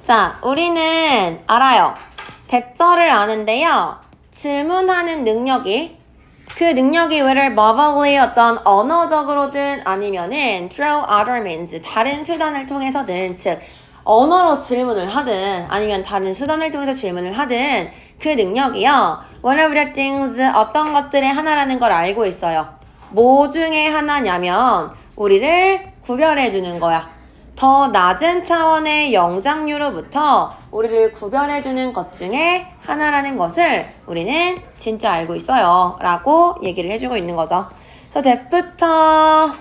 자, 우리는 알아요. 대절을 아는데요. 질문하는 능력이 그 능력이 whether verbally 어떤 언어적으로든 아니면은 through other means 다른 수단을 통해서든 즉 언어로 질문을 하든 아니면 다른 수단을 통해서 질문을 하든 그 능력이요. one of the things 어떤 것들의 하나라는 걸 알고 있어요. 뭐 중에 하나냐면 우리를 구별해 주는 거야. 더 낮은 차원의 영장류로부터 우리를 구별해주는 것 중에 하나라는 것을 우리는 진짜 알고 있어요. 라고 얘기를 해주고 있는 거죠. 그래서 that부터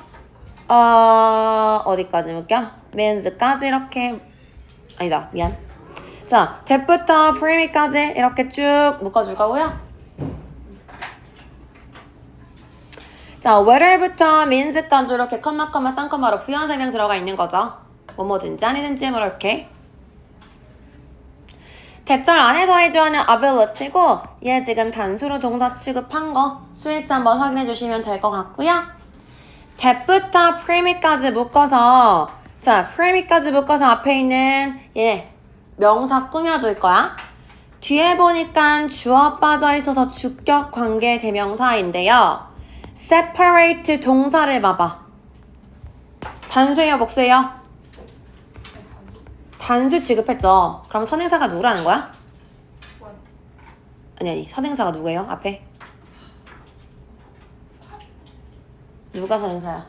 어디까지 묶여? means까지 이렇게 아니다 미안. 자, that부터 premis까지 이렇게 쭉 묶어줄 거고요. 자, whether부터 means까지 이렇게 컴마 쌍컴마로 부연 설명 들어가 있는 거죠. 뭐든지 아니든지 뭐 이렇게. 대절 안에서 해주하는 ability고 얘 지금 단수로 동사 취급한 거 수일자 한번 확인해 주시면 될 것 같고요. that부터 premis까지 묶어서 자 premis까지 묶어서 앞에 있는 얘 명사 꾸며줄 거야. 뒤에 보니까 주어 빠져 있어서 주격 관계 대명사인데요. separate 동사를 봐봐. 단수예요, 복수예요? 단수 취급했죠. 그럼 선행사가 누구라는 거야? 아니 선행사가 누구예요? 앞에 누가 선행사야?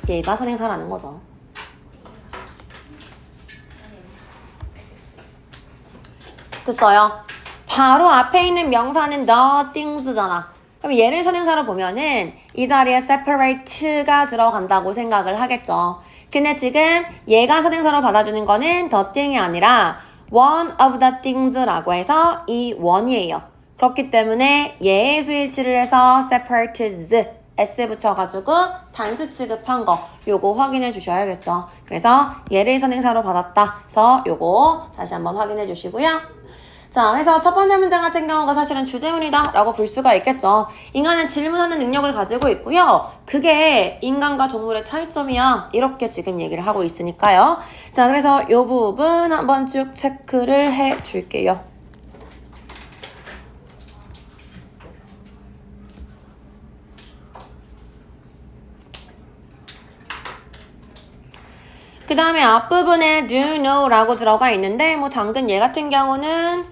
얘가 선행사라는 거죠. 됐어요. 바로 앞에 있는 명사는 nothings잖아. 그럼 얘를 선행사로 보면은 이 자리에 separate가 들어간다고 생각을 하겠죠. 근데 지금 얘가 선행사로 받아주는 거는 the thing이 아니라 one of the things라고 해서 이 one이에요. 그렇기 때문에 얘의 수일치를 해서 separates s 붙여가지고 단수 취급한 거 요거 확인해 주셔야겠죠. 그래서 얘를 선행사로 받았다. 그래서 요거 다시 한번 확인해 주시고요. 자, 그래서 첫 번째 문장 같은 경우가 사실은 주제문이다 라고 볼 수가 있겠죠. 인간은 질문하는 능력을 가지고 있고요. 그게 인간과 동물의 차이점이야. 이렇게 지금 얘기를 하고 있으니까요. 자, 그래서 이 부분 한번 쭉 체크를 해 줄게요. 그 다음에 앞부분에 do know 라고 들어가 있는데 뭐 당근 얘 같은 경우는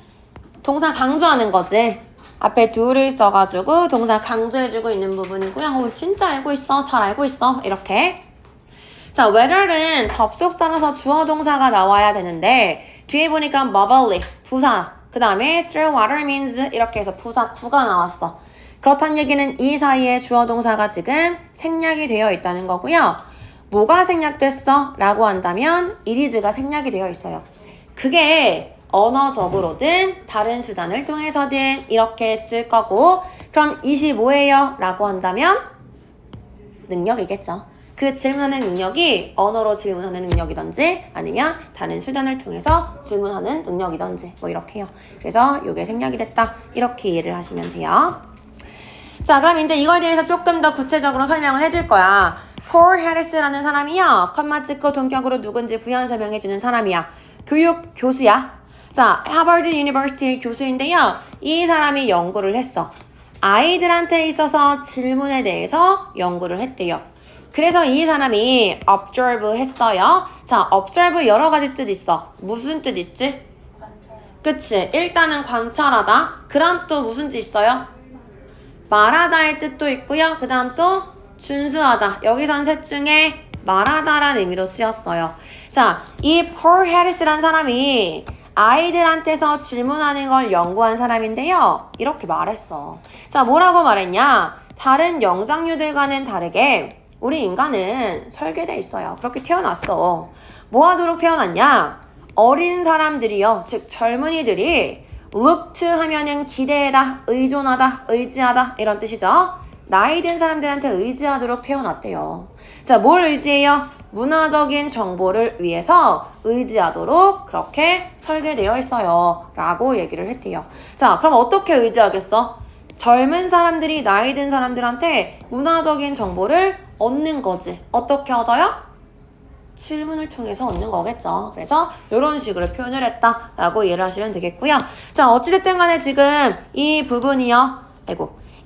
동사 강조하는 거지. 앞에 do를 써가지고 동사 강조해주고 있는 부분이고요. 진짜 알고 있어. 잘 알고 있어. 이렇게. 자, whether는 접속사라서 주어 동사가 나와야 되는데 뒤에 보니까 verbally, 부사. 그 다음에 through water means 이렇게 해서 부사 9가 나왔어. 그렇다는 얘기는 이 사이에 주어 동사가 지금 생략이 되어 있다는 거고요. 뭐가 생략됐어? 라고 한다면 it is가 생략이 되어 있어요. 그게 언어적으로든 다른 수단을 통해서든 이렇게 쓸 거고 그럼 25예요 라고 한다면 능력이겠죠. 그 질문하는 능력이 언어로 질문하는 능력이든지 아니면 다른 수단을 통해서 질문하는 능력이든지 뭐 이렇게요. 그래서 이게 생략이 됐다 이렇게 이해를 하시면 돼요. 자, 그럼 이제 이거에 대해서 조금 더 구체적으로 설명을 해줄 거야. 폴 해리스라는 사람이요. 컴마 찍고 동격으로 누군지 부연 설명해주는 사람이야. 교수야. 자, 하버드 유니버시티의 교수인데요. 이 사람이 연구를 했어. 아이들한테 있어서 질문에 대해서 연구를 했대요. 그래서 이 사람이 observe 했어요. 자, observe 여러 가지 뜻 있어. 무슨 뜻 있지? 그치? 일단은 관찰하다. 그럼 또 무슨 뜻 있어요? 말하다의 뜻도 있고요. 그 다음 또 준수하다. 여기선 셋 중에 말하다라는 의미로 쓰였어요. 자, 이 폴 해리스라는 사람이 아이들한테서 질문하는 걸 연구한 사람인데요. 이렇게 말했어. 자, 뭐라고 말했냐? 다른 영장류들과는 다르게 우리 인간은 설계돼 있어요. 그렇게 태어났어. 뭐 하도록 태어났냐? 어린 사람들이요. 즉 젊은이들이 look to 하면은 기대다, 의존하다, 의지하다 이런 뜻이죠. 나이 든 사람들한테 의지하도록 태어났대요. 자, 뭘 의지해요? 문화적인 정보를 위해서 의지하도록 그렇게 설계되어 있어요. 라고 얘기를 했대요. 자, 그럼 어떻게 의지하겠어? 젊은 사람들이 나이 든 사람들한테 문화적인 정보를 얻는 거지. 어떻게 얻어요? 질문을 통해서 얻는 거겠죠. 그래서 이런 식으로 표현을 했다라고 이해를 하시면 되겠고요. 자, 어찌됐든 간에 지금 이 부분이요.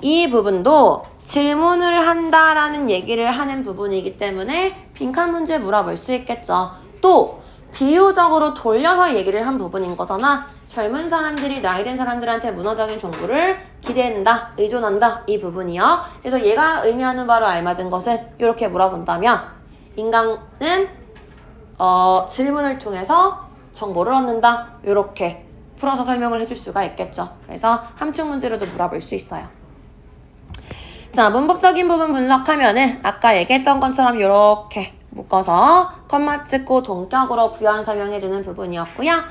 이 부분도 질문을 한다라는 얘기를 하는 부분이기 때문에 빈칸 문제 물어볼 수 있겠죠. 또 비유적으로 돌려서 얘기를 한 부분인 거잖아. 젊은 사람들이 나이든 사람들한테 문화적인 정보를 기대한다, 의존한다 이 부분이요. 그래서 얘가 의미하는 바로 알맞은 것은 이렇게 물어본다면 인간은 질문을 통해서 정보를 얻는다. 이렇게 풀어서 설명을 해줄 수가 있겠죠. 그래서 함축 문제로도 물어볼 수 있어요. 자, 문법적인 부분 분석하면은 아까 얘기했던 것처럼 이렇게 묶어서 컴마 찍고 동격으로 부연 설명해주는 부분이었고요.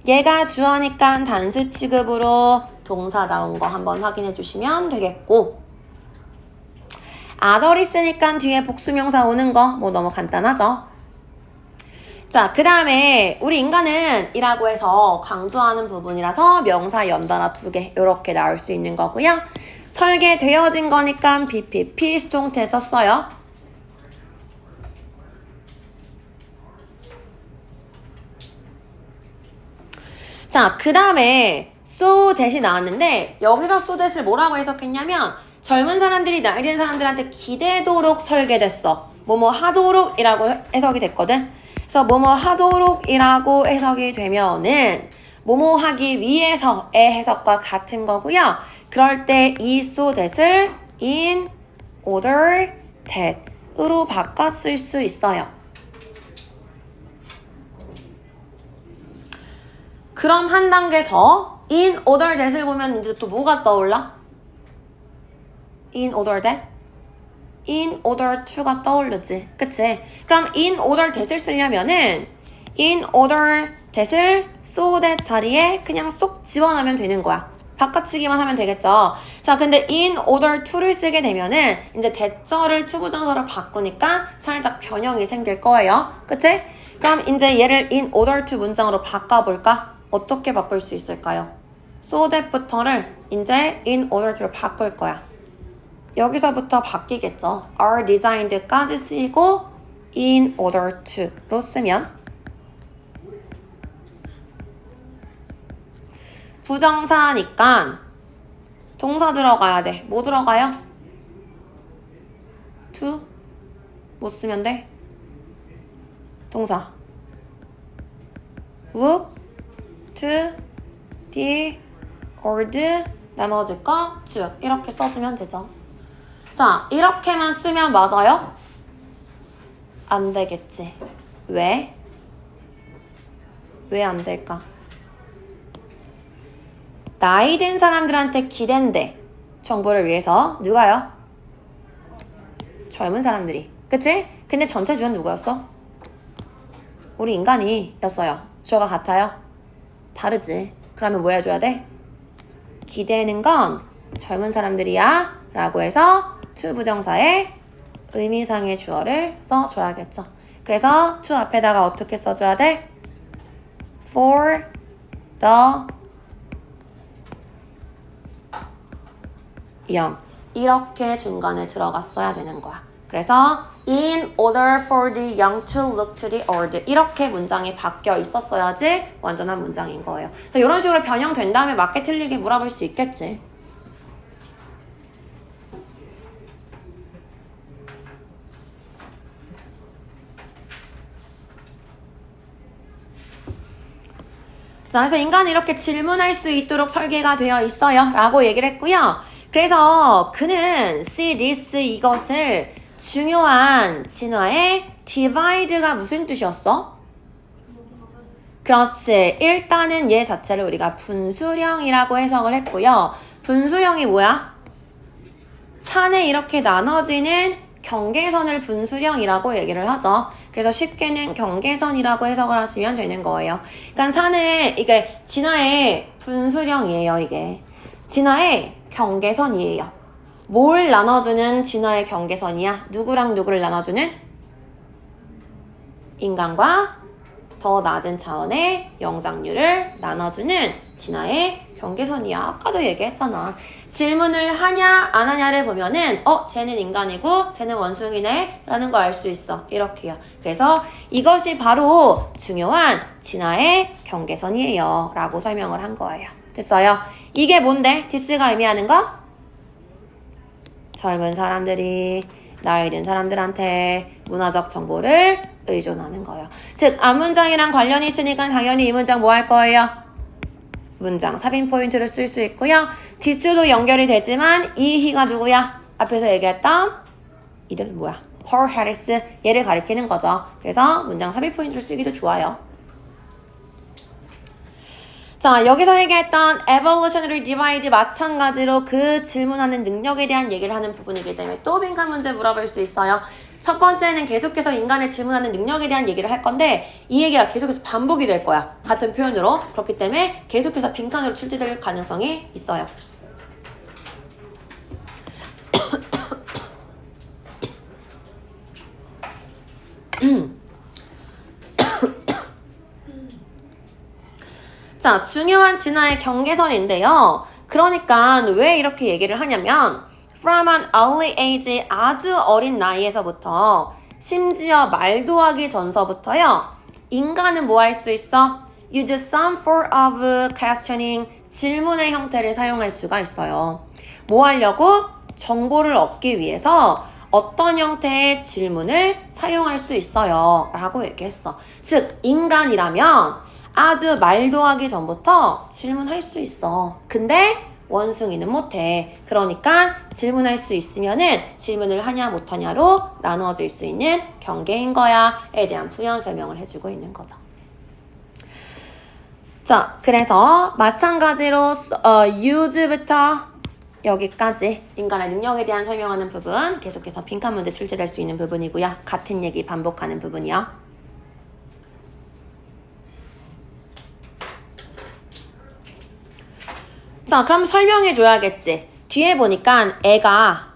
얘가 주어니까 단수 취급으로 동사 나온 거 한번 확인해 주시면 되겠고, other 있으니까 뒤에 복수명사 오는 거 뭐 너무 간단하죠. 자, 그 다음에 우리 인간은 이라고 해서 강조하는 부분이라서 명사 연달아 2개 이렇게 나올 수 있는 거고요. 설계되어진 거니까 BPP 수동태 썼어요. 자, 그 다음에 so that이 나왔는데 여기서 so that을 뭐라고 해석했냐면 젊은 사람들이 나이든 사람들한테 기대도록 설계됐어. 뭐뭐 하도록 이라고 해석이 됐거든. 그래서 뭐뭐 하도록 이라고 해석이 되면은 뭐뭐 하기 위해서의 해석과 같은 거고요. 그럴 때 이 so that을 in order that 으로 바꿔 쓸 수 있어요. 그럼 한 단계 더 in order that을 보면 이제 또 뭐가 떠올라? in order that? in order to가 떠오르지. 그치? 그럼 in order that을 쓰려면은 in order that을 so that 자리에 그냥 쏙 집어넣으면 되는 거야. 바꿔치기만 하면 되겠죠. 자, 근데 in order to를 쓰게 되면은 이제 that절을 to 부정사로 바꾸니까 살짝 변형이 생길 거예요. 그치? 그럼 이제 얘를 in order to 문장으로 바꿔볼까? 어떻게 바꿀 수 있을까요? so that부터를 이제 in order to로 바꿀 거야. 여기서부터 바뀌겠죠. are designed까지 쓰이고 in order to로 쓰면 부정사니까 동사 들어가야 돼. 뭐 들어가요? to? 뭐 쓰면 돼? 동사 look to the old 나머지 거 to 이렇게 써주면 되죠. 자, 이렇게만 쓰면 맞아요? 안 되겠지. 왜? 왜 안 될까? 나이 든 사람들한테 기댄대. 정보를 위해서. 누가요? 젊은 사람들이. 그치? 근데 전체 주어는 누구였어? 우리 인간이었어요. 주어가 같아요? 다르지. 그러면 뭐 해줘야 돼? 기대는 건 젊은 사람들이야 라고 해서 to 부정사에 의미상의 주어를 써줘야겠죠. 그래서 to 앞에다가 어떻게 써줘야 돼? for the young 이렇게 중간에 들어갔어야 되는 거야. 그래서 in order for the young to look to the old 이렇게 문장이 바뀌어 있었어야지 완전한 문장인 거예요. 그래서 이런 식으로 변형된 다음에 맞게 틀리게 물어볼 수 있겠지. 자, 그래서 인간은 이렇게 질문할 수 있도록 설계가 되어 있어요 라고 얘기를 했고요. 그래서 그는 see this 이것을 중요한 진화의 divide가 무슨 뜻이었어? 그렇지. 일단은 얘 자체를 우리가 분수령이라고 해석을 했고요. 분수령이 뭐야? 산에 이렇게 나눠지는 경계선을 분수령이라고 얘기를 하죠. 그래서 쉽게는 경계선이라고 해석을 하시면 되는 거예요. 그러니까 산에 이게 진화의 분수령이에요. 이게 진화의 경계선이에요. 뭘 나눠주는 진화의 경계선이야? 누구랑 누구를 나눠주는? 인간과 더 낮은 차원의 영장류를 나눠주는 진화의 경계선이야. 아까도 얘기했잖아. 질문을 하냐 안 하냐를 보면은 쟤는 인간이고 쟤는 원숭이네 라는 거 알 수 있어. 이렇게요. 그래서 이것이 바로 중요한 진화의 경계선이에요 라고 설명을 한 거예요. 됐어요? 이게 뭔데? 디스가 의미하는 건? 젊은 사람들이 나이 든 사람들한테 문화적 정보를 의존하는 거예요. 즉 앞문장이랑 관련이 있으니까 당연히 이 문장 뭐 할 거예요? 문장 삽입 포인트를 쓸 수 있고요. 디스도 연결이 되지만 이 he가 누구야? 앞에서 얘기했던 이름 뭐야? Paul Harris 얘를 가리키는 거죠. 그래서 문장 삽입 포인트를 쓰기도 좋아요. 자, 여기서 얘기했던 evolutionary divide 마찬가지로 그 질문하는 능력에 대한 얘기를 하는 부분이기 때문에 또 빈칸 문제 물어볼 수 있어요. 첫 번째는 계속해서 인간의 질문하는 능력에 대한 얘기를 할 건데 이 얘기가 계속해서 반복이 될 거야. 같은 표현으로. 그렇기 때문에 계속해서 빈칸으로 출제될 가능성이 있어요. 자, 중요한 진화의 경계선인데요. 그러니까 왜 이렇게 얘기를 하냐면 from an early age 아주 어린 나이에서부터 심지어 말도 하기 전서부터요. 인간은 뭐 할 수 있어? use some form of questioning 질문의 형태를 사용할 수가 있어요. 뭐 하려고? 정보를 얻기 위해서 어떤 형태의 질문을 사용할 수 있어요 라고 얘기했어. 즉 인간이라면 아주 말도 하기 전부터 질문할 수 있어. 근데 원숭이는 못해. 그러니까 질문할 수 있으면은 질문을 하냐 못하냐로 나누어질 수 있는 경계인 거야에 대한 부연 설명을 해주고 있는 거죠. 자, 그래서 마찬가지로 use부터 여기까지 인간의 능력에 대한 설명하는 부분 계속해서 빈칸 문제 출제될 수 있는 부분이고요. 같은 얘기 반복하는 부분이요. 자, 그럼 설명해줘야겠지. 뒤에 보니까 애가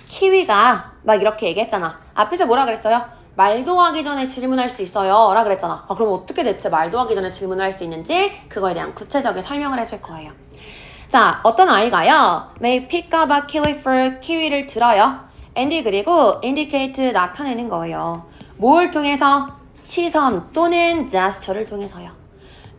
키위가 막 이렇게 얘기했잖아. 앞에서 뭐라 그랬어요? 말도 하기 전에 질문할 수 있어요 라 그랬잖아. 그럼 어떻게 대체 말도 하기 전에 질문을 할 수 있는지 그거에 대한 구체적인 설명을 해줄 거예요. 자, 어떤 아이가요 may pick up a kiwi for 키위를 들어요. and 그리고 indicate 나타내는 거예요. 뭘 통해서? 시선 또는 gesture를 통해서요.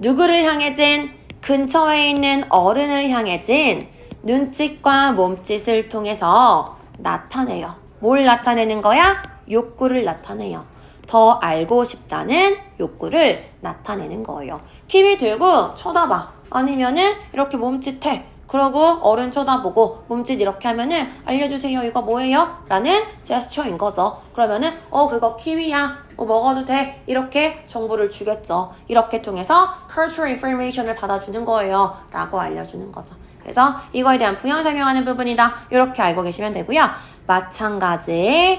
누구를 향해진? 근처에 있는 어른을 향해진 눈짓과 몸짓을 통해서 나타내요. 뭘 나타내는 거야? 욕구를 나타내요. 더 알고 싶다는 욕구를 나타내는 거예요. 키위 들고 쳐다봐. 아니면은 이렇게 몸짓해. 그러고 어른 쳐다보고 몸짓 이렇게 하면은 알려주세요. 이거 뭐예요? 라는 제스처인 거죠. 그러면은 그거 키위야. 먹어도 돼. 이렇게 정보를 주겠죠. 이렇게 통해서 cultural information을 받아주는 거예요. 라고 알려주는 거죠. 그래서 이거에 대한 부연 설명하는 부분이다. 이렇게 알고 계시면 되고요. 마찬가지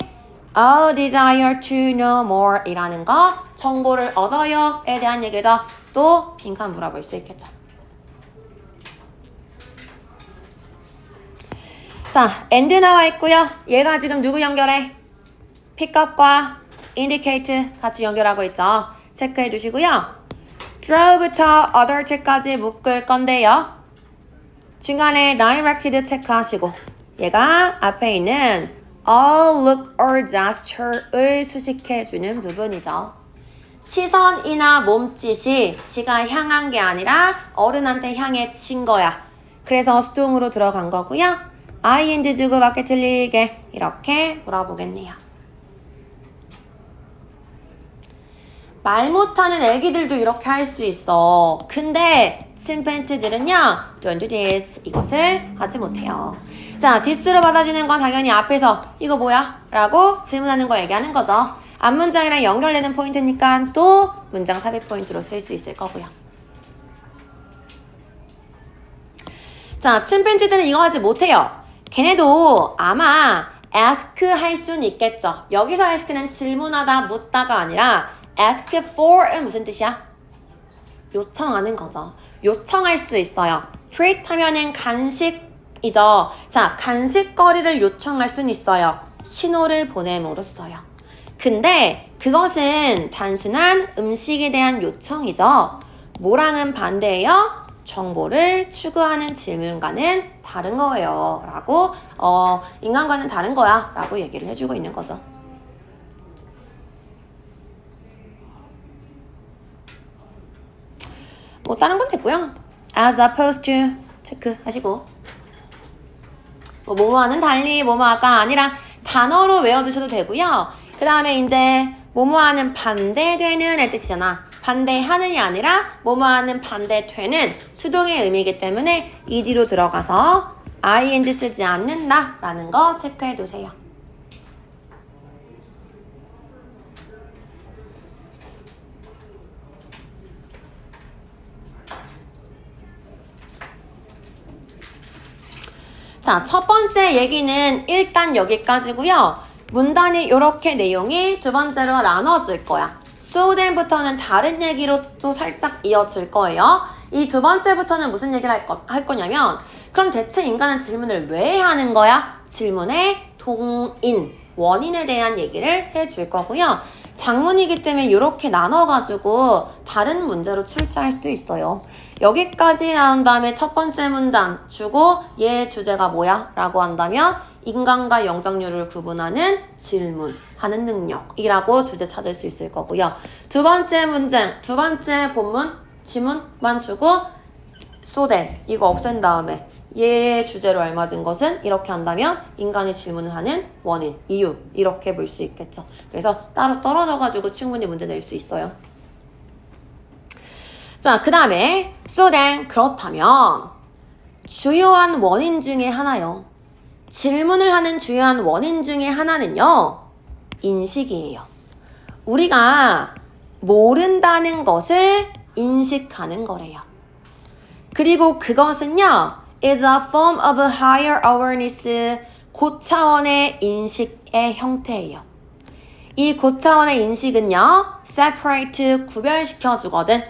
a desire to know more 이라는 거 정보를 얻어요에 대한 얘기죠. 또 빈칸 물어볼 수 있겠죠. 자, and 나와 있고요. 얘가 지금 누구 연결해? pickup과 indicate 같이 연결하고 있죠. 체크해 두시고요. drove부터 other까지 묶을 건데요. 중간에 directed 체크하시고 얘가 앞에 있는 all look or gesture을 수식해 주는 부분이죠. 시선이나 몸짓이 지가 향한 게 아니라 어른한테 향해 친 거야. 그래서 수동으로 들어간 거고요. ing 주고받기 틀리게 이렇게 물어보겠네요. 말 못하는 애기들도 이렇게 할 수 있어. 근데 침팬지들은요 don't do this 이것을 하지 못해요. 자, this로 받아주는 건 당연히 앞에서 이거 뭐야? 라고 질문하는 거 얘기하는 거죠. 앞문장이랑 연결되는 포인트니까 또 문장 삽입 포인트로 쓸 수 있을 거고요. 자, 침팬지들은 이거 하지 못해요. 걔네도 아마 ask 할 수는 있겠죠. 여기서 ask는 질문하다 묻다가 아니라 ask for은 무슨 뜻이야? 요청하는 거죠. 요청할 수 있어요. treat 하면은 간식이죠. 자, 간식거리를 요청할 수는 있어요. 신호를 보냄으로써요. 근데 그것은 단순한 음식에 대한 요청이죠. 뭐라는 반대예요? 정보를 추구하는 질문과는 다른 거예요. 라고 인간과는 다른 거야. 라고 얘기를 해주고 있는 거죠. 뭐 다른 건 됐고요. As opposed to 체크하시고 뭐뭐와는 달리 뭐뭐가 아니라 단어로 외워두셔도 되고요. 그 다음에 이제 뭐뭐와는 반대되는 의 뜻이잖아. 반대하는이 아니라 뭐뭐와는 반대되는 수동의 의미이기 때문에 ed로 들어가서 ing 쓰지 않는다 라는 거 체크해 두세요. 자, 첫 번째 얘기는 일단 여기까지고요. 문단이 이렇게 내용이 두 번째로 나눠질 거야. So then부터는 다른 얘기로 또 살짝 이어질 거예요. 이 두 번째부터는 무슨 얘기를 할 거냐면 그럼 대체 인간은 질문을 왜 하는 거야? 질문의 동인, 원인에 대한 얘기를 해줄 거고요. 장문이기 때문에 이렇게 나눠가지고 다른 문제로 출제할 수도 있어요. 여기까지 나온 다음에 첫 번째 문장 주고 얘 주제가 뭐야? 라고 한다면 인간과 영장류를 구분하는 질문하는 능력이라고 주제 찾을 수 있을 거고요. 두 번째 문장, 두 번째 본문, 지문만 주고 so then 이거 없앤 다음에 얘의 주제로 알맞은 것은 이렇게 한다면 인간이 질문을 하는 원인, 이유 이렇게 볼 수 있겠죠. 그래서 따로 떨어져가지고 충분히 문제 낼 수 있어요. 자, 그 다음에 so then 그렇다면 주요한 원인 중에 하나요. 질문을 하는 주요한 원인 중에 하나는요. 인식이에요. 우리가 모른다는 것을 인식하는 거래요. 그리고 그것은요. is a form of a higher awareness, 고차원의 인식의 형태예요. 이 고차원의 인식은요. separate, 구별시켜주거든.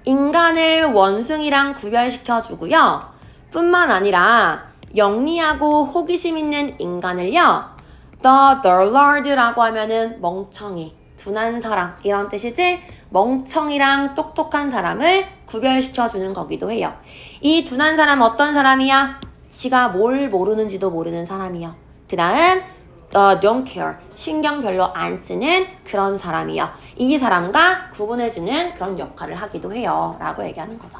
인간을 원숭이랑 구별시켜주고요. 뿐만 아니라 영리하고 호기심 있는 인간을요. the dullard라고 하면은 멍청이, 둔한 사람 이런 뜻이지 멍청이랑 똑똑한 사람을 구별시켜주는 거기도 해요. 이 둔한 사람 어떤 사람이야? 지가 뭘 모르는지도 모르는 사람이요. 그 다음 don't care, 신경 별로 안 쓰는 그런 사람이요. 이 사람과 구분해주는 그런 역할을 하기도 해요. 라고 얘기하는 거죠.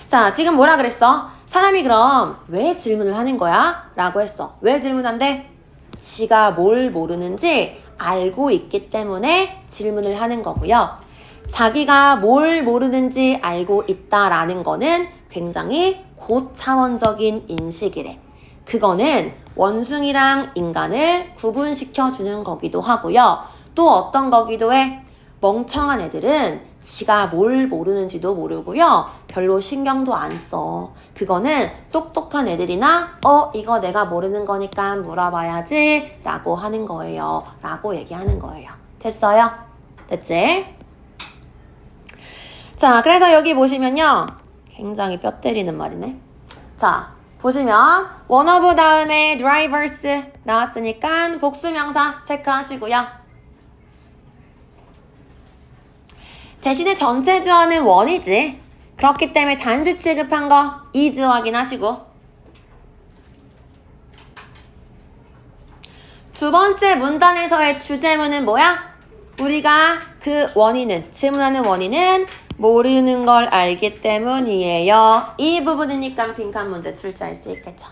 자, 지금 뭐라 그랬어? 사람이 그럼 왜 질문을 하는 거야? 라고 했어. 왜 질문한대? 지가 뭘 모르는지 알고 있기 때문에 질문을 하는 거고요. 자기가 뭘 모르는지 알고 있다라는 거는 굉장히 고차원적인 인식이래. 그거는 원숭이랑 인간을 구분시켜주는 거기도 하고요. 또 어떤 거기도 해? 멍청한 애들은 지가 뭘 모르는지도 모르고요. 별로 신경도 안 써. 그거는 똑똑한 애들이나 이거 내가 모르는 거니까 물어봐야지 라고 하는 거예요. 라고 얘기하는 거예요. 됐어요? 됐지? 자, 그래서 여기 보시면요. 굉장히 뼈 때리는 말이네. 자, 보시면 one of 다음에 drivers 나왔으니까 복수명사 체크하시고요. 대신에 전체 주어는 one이지. 그렇기 때문에 단수 취급한 거 is 확인하시고. 두 번째 문단에서의 주제문은 뭐야? 우리가 그 원인은, 질문하는 원인은 모르는 걸 알기 때문이에요. 이 부분이니까 빈칸 문제 출제할 수 있겠죠.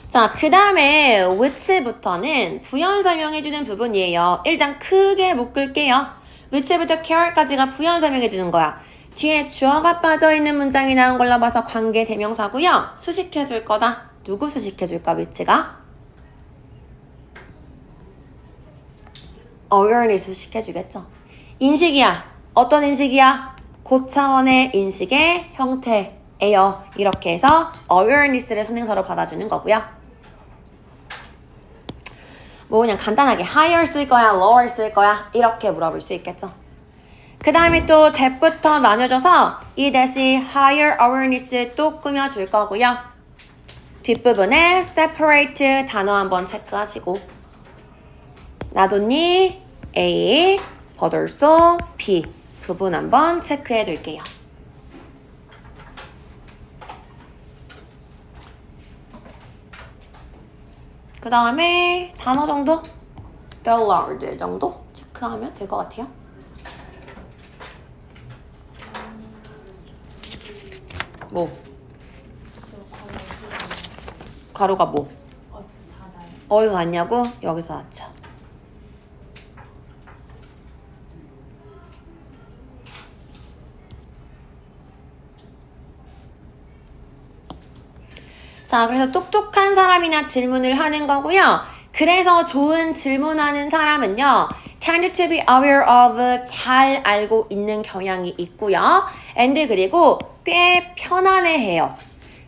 자, 그 다음에 which부터는 부연 설명해주는 부분이에요. 일단 크게 묶을게요. which부터 care까지가 부연 설명해주는 거야. 뒤에 주어가 빠져있는 문장이 나온 걸로 봐서 관계 대명사고요. 수식해줄 거다. 누구 수식해줄까, which가? awareness 수식해주겠죠. 인식이야. 어떤 인식이야? 고차원의 인식의 형태예요. 이렇게 해서 awareness를 선행사로 받아주는 거고요. 뭐 그냥 간단하게 higher 쓸 거야, lower 쓸 거야 이렇게 물어볼 수 있겠죠. 그 다음에 또 that부터 나눠줘서 이 대시 higher awareness 또 꾸며줄 거고요. 뒷부분에 separate 단어 한번 체크하시고 나돈니 A, but also B 부분 한번 체크해 둘게요. 그 다음에 단어 정도? The large 정도 체크하면 될 것 같아요. 뭐? 가루가 뭐? 어디서 왔냐고? 여기서 왔죠. 자, 그래서 똑똑한 사람이나 질문을 하는 거고요. 그래서 좋은 질문하는 사람은요. tend to be aware of, 잘 알고 있는 경향이 있고요. and 그리고 꽤 편안해해요.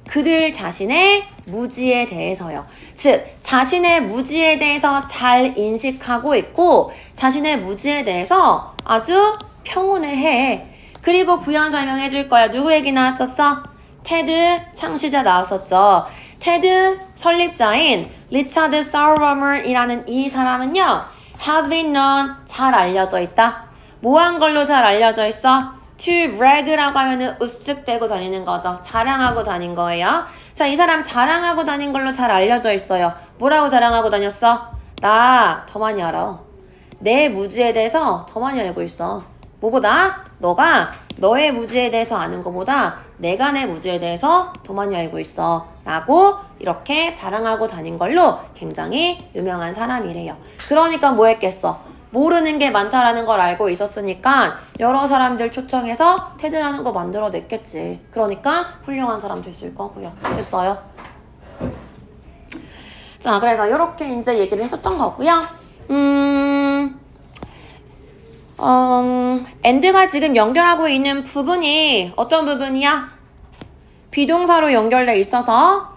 그들 자신의 무지에 대해서요. 즉, 자신의 무지에 대해서 잘 인식하고 있고 자신의 무지에 대해서 아주 평온해해. 그리고 부연 설명해 줄 거야. 누구 얘기 나왔었어? 테드 창시자 나왔었죠. 테드 설립자인 리차드 스타워머이라는 이 사람은요. has been known, 잘 알려져 있다. 뭐 한 걸로 잘 알려져 있어? to brag라고 하면은 으쓱대고 다니는 거죠. 자랑하고 다닌 거예요. 자, 이 사람 자랑하고 다닌 걸로 잘 알려져 있어요. 뭐라고 자랑하고 다녔어? 나 더 많이 알아. 내 무지에 대해서 더 많이 알고 있어. 뭐보다? 너가 너의 무지에 대해서 아는 것보다 내가 내 무지에 대해서 더 많이 알고 있어. 라고 이렇게 자랑하고 다닌 걸로 굉장히 유명한 사람이래요. 그러니까 뭐 했겠어? 모르는 게 많다라는 걸 알고 있었으니까 여러 사람들 초청해서 테드라는 거 만들어냈겠지. 그러니까 훌륭한 사람 됐을 거고요. 됐어요? 자, 그래서 이렇게 이제 얘기를 했었던 거고요. and가 지금 연결하고 있는 부분이 어떤 부분이야? 비동사로 연결돼 있어서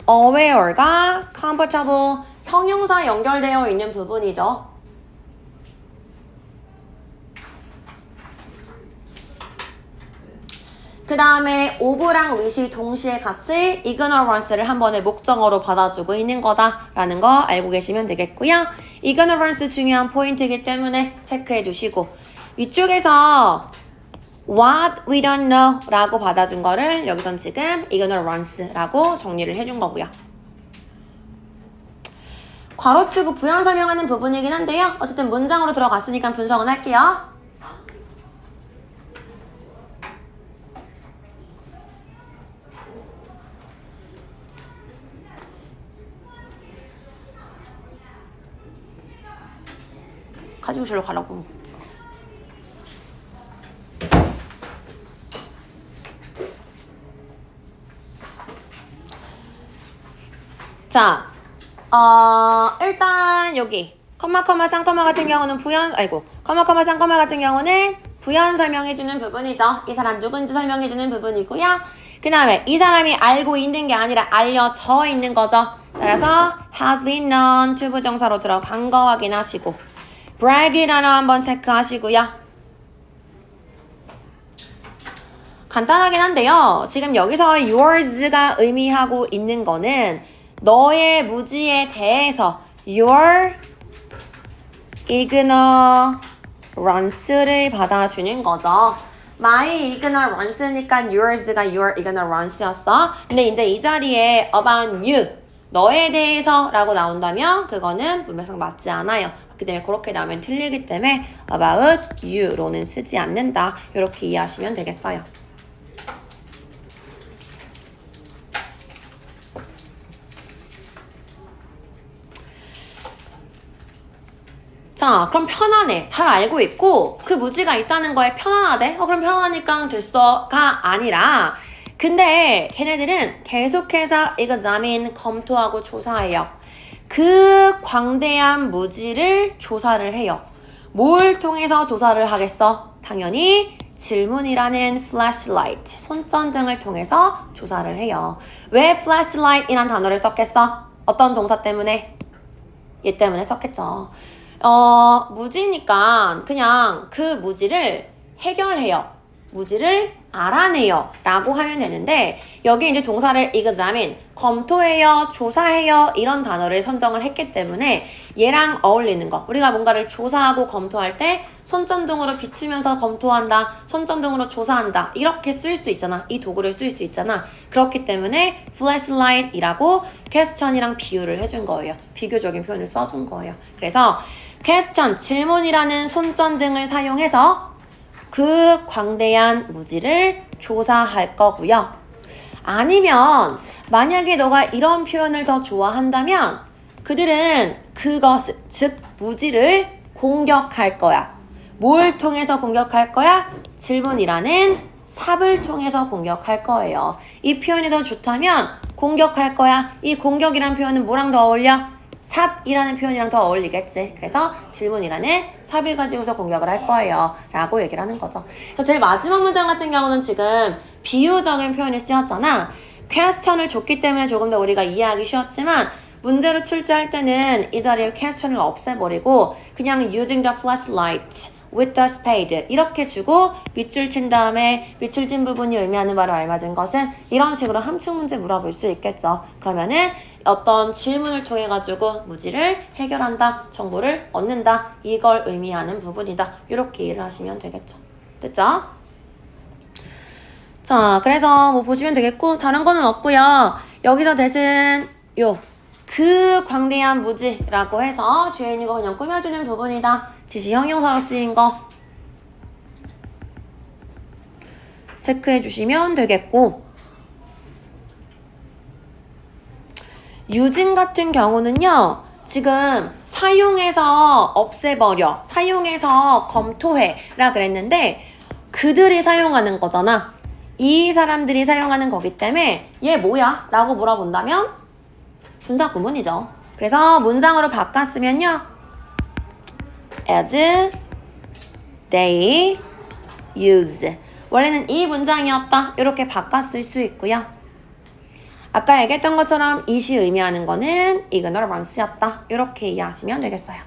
aware가 comfortable, 형용사 연결되어 있는 부분이죠. 그 다음에 of랑 with이 동시에 같이 ignorance를 한 번에 목적어로 받아주고 있는 거다라는 거 알고 계시면 되겠고요. ignorance 중요한 포인트이기 때문에 체크해 두시고 위쪽에서 what we don't know 라고 받아준 거를 여기선 지금 ignorance라고 정리를 해준 거고요. 괄호치고 부연 설명하는 부분이긴 한데요. 어쨌든 문장으로 들어갔으니까 분석은 할게요. 가지고 절로 가라고. 자, 일단 여기 컴마 쌍컴마 같은 경우는 부연, 컴마 쌍컴마 같은 경우는 부연 설명해주는 부분이죠. 이 사람 누군지 설명해주는 부분이고요. 그 다음에 이 사람이 알고 있는 게 아니라 알려져 있는 거죠. 따라서 has been known to 부정사로 들어간 거 확인하시고 brag 단어 한번 체크하시고요. 간단하긴 한데요. 지금 여기서 yours가 의미하고 있는 거는 너의 무지에 대해서 your ignorance를 받아주는 거죠. my ignorance니까 yours가 your ignorance였어. 근데 이제 이 자리에 about you, 너에 대해서 라고 나온다면 그거는 문맥상 맞지 않아요. 그렇기 때문에 그렇게 나오면 틀리기 때문에 about you로는 쓰지 않는다. 이렇게 이해하시면 되겠어요. 자, 그럼 편안해. 잘 알고 있고 그 무지가 있다는 거에 편안하대? 그럼 편안하니까 됐어가 아니라 근데 걔네들은 계속해서 examine, 검토하고 조사해요. 그 광대한 무지를 조사를 해요. 뭘 통해서 조사를 하겠어? 당연히 질문이라는 flashlight, 손전등을 통해서 조사를 해요. 왜 flashlight이란 단어를 썼겠어? 어떤 동사 때문에? 얘 때문에 썼겠죠. 무지니까 그냥 그 무지를 해결해요. 무지를 알아내요 라고 하면 되는데 여기 이제 동사를 examine, 검토해요, 조사해요 이런 단어를 선정을 했기 때문에 얘랑 어울리는 거. 우리가 뭔가를 조사하고 검토할 때 손전등으로 비추면서 검토한다, 손전등으로 조사한다 이렇게 쓸 수 있잖아. 이 도구를 쓸 수 있잖아. 그렇기 때문에 flashlight이라고 퀘스천이랑 비유를 해준 거예요. 비교적인 표현을 써준 거예요. 그래서 퀘스천, 질문이라는 손전등을 사용해서 그 광대한 무지를 조사할 거고요. 아니면 만약에 너가 이런 표현을 더 좋아한다면 그들은 그것, 즉 무지를 공격할 거야. 뭘 통해서 공격할 거야? 질문이라는 삽을 통해서 공격할 거예요. 이 표현이 더 좋다면 공격할 거야. 이 공격이란 표현은 뭐랑 더 어울려? 삽이라는 표현이랑 더 어울리겠지. 그래서 질문이라는 삽을 가지고서 공격을 할 거예요 라고 얘기를 하는 거죠. 그래서 제일 마지막 문장 같은 경우는 지금 비유적인 표현이 쓰였잖아. 퀘스천을 줬기 때문에 조금 더 우리가 이해하기 쉬웠지만 문제로 출제할 때는 이 자리에 퀘스천을 없애버리고 그냥 using the flashlight with the spade 이렇게 주고 밑줄 친 다음에 밑줄 친 부분이 의미하는 바로 알맞은 것은 이런 식으로 함축 문제 물어볼 수 있겠죠. 그러면은 어떤 질문을 통해 가지고 무지를 해결한다, 정보를 얻는다 이걸 의미하는 부분이다. 이렇게 이해를 하시면 되겠죠. 됐죠? 자, 그래서 뭐 보시면 되겠고 다른 거는 없고요. 여기서 대신 그 광대한 무지라고 해서 뒤에 있는 거 그냥 꾸며주는 부분이다. 지시 형용사로 쓰인 거 체크해 주시면 되겠고 유진 같은 경우는요. 지금 사용해서 없애버려, 사용해서 검토해 라 그랬는데 그들이 사용하는 거잖아. 이 사람들이 사용하는 거기 때문에 얘 뭐야? 라고 물어본다면 분사 구문이죠. 그래서 문장으로 바꿨으면요. as they use 원래는 이 문장이었다. 이렇게 바꿨을 수 있고요. 아까 얘기했던 것처럼 it이 의미하는 거는 ignorance였다. 이렇게 이해하시면 되겠어요.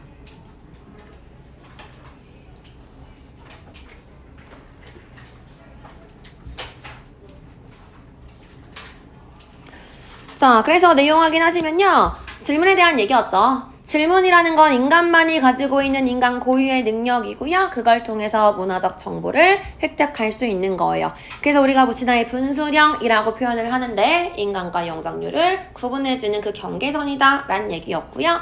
자, 그래서 내용 확인하시면요. 질문에 대한 얘기였죠. 질문이라는 건 인간만이 가지고 있는 인간 고유의 능력이고요. 그걸 통해서 문화적 정보를 획득할 수 있는 거예요. 그래서 우리가 무신화의 분수령이라고 표현을 하는데 인간과 영장류를 구분해주는 그 경계선이다 라는 얘기였고요.